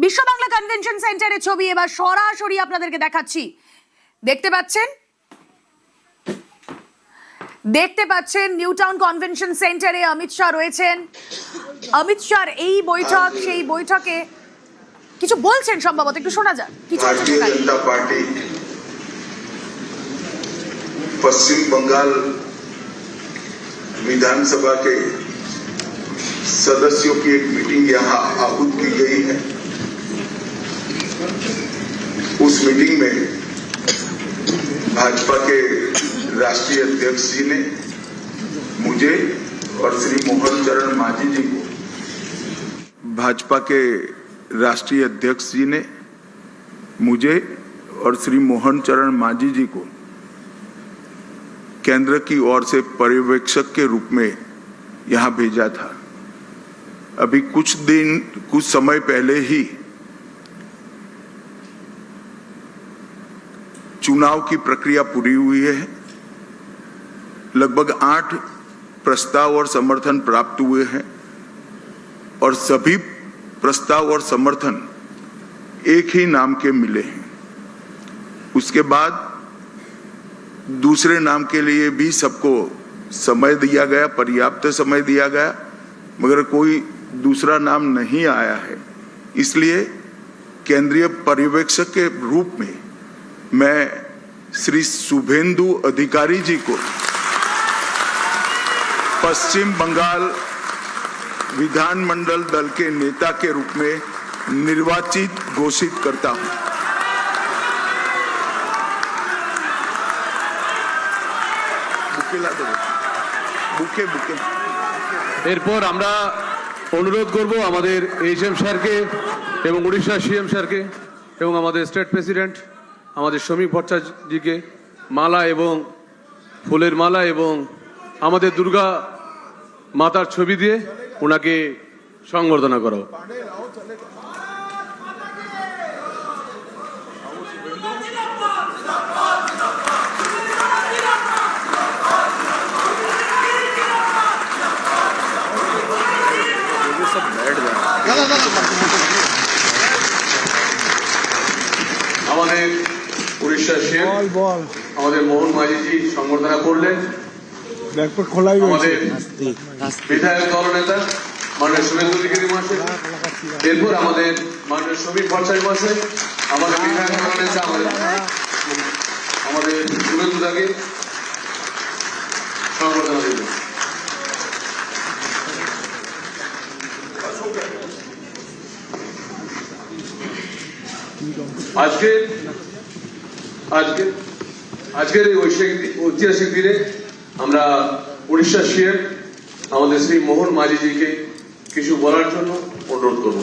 বিশ্ব বাংলা কনভেনশন সেন্টারের ছবি এবার সরাসরি আপনাদেরকে দেখাচ্ছি। দেখতে পাচ্ছেন নিউ টাউন কনভেনশন সেন্টারে অমিত শাহ রয়েছেন। অমিত শাহর এই বৈঠক, সেই বৈঠকে কিছু বলছেন, সম্ভবত একটু শোনা যাক কি চলছে। भारतीय जनता पार्टी पश्चिम बंगाल विधानसभा के सदस्यों की एक मीटिंग यहां आहूत की गई है। उस मीटिंग में भाजपा के राष्ट्रीय अध्यक्ष जी ने मुझे और श्री मोहन चरण मांझी जी को, भाजपा के राष्ट्रीय अध्यक्ष जी ने मुझे और श्री मोहन चरण मांझी जी को केंद्र की ओर से पर्यवेक्षक के रूप में यहां भेजा था। अभी कुछ समय पहले ही चुनाव की प्रक्रिया पूरी हुई है। लगभग 8 प्रस्ताव और समर्थन प्राप्त हुए हैं और सभी प्रस्ताव और समर्थन एक ही नाम के मिले हैं। उसके बाद दूसरे नाम के लिए भी सबको समय दिया गया, पर्याप्त समय दिया गया, मगर कोई दूसरा नाम नहीं आया है। इसलिए केंद्रीय पर्यवेक्षक के रूप में मैं श्री शुभेंदु अधिकारी जी को पश्चिम बंगाल विधानमंडल दल के नेता के रूप में निर्वाचित घोषित करता हूं। বুকে এরপর আমরা অনুরোধ করব আমাদের এইচএম স্যারকে এবং উড়িষ্যা সিএম স্যারকে এবং আমাদের স্টেট প্রেসিডেন্ট আমাদের শ্রমিক ভট্টাচার্যজিকে মালা এবং ফুলের মালা এবং আমাদের দুর্গা মাতার ছবি দিয়ে ওনাকে সংবর্ধনা করাও। আমাদের উড়িষ্যা সিএম আমাদের মোহন মাঝিজি সংবর্ধনা করলেন। আমাদের বিধায়ক দলনেতা মাননীয় শুভেন্দু অধিকারী মহাশয়, এরপর আমাদের মাননীয় শ্রমিক ভট্টাচার্য মহাশয়, আমাদের বিধায়ক দলনেতা আমাদের শুভেন্দু দাকে সংবর্ধনা দিলেন। আজকের এই ঐতিহাসিক দিনে আমরা উড়িষ্যা সিএম আমাদের শ্রী মোহন মাঝিজিকে কিছু বলার জন্য অনুরোধ করব।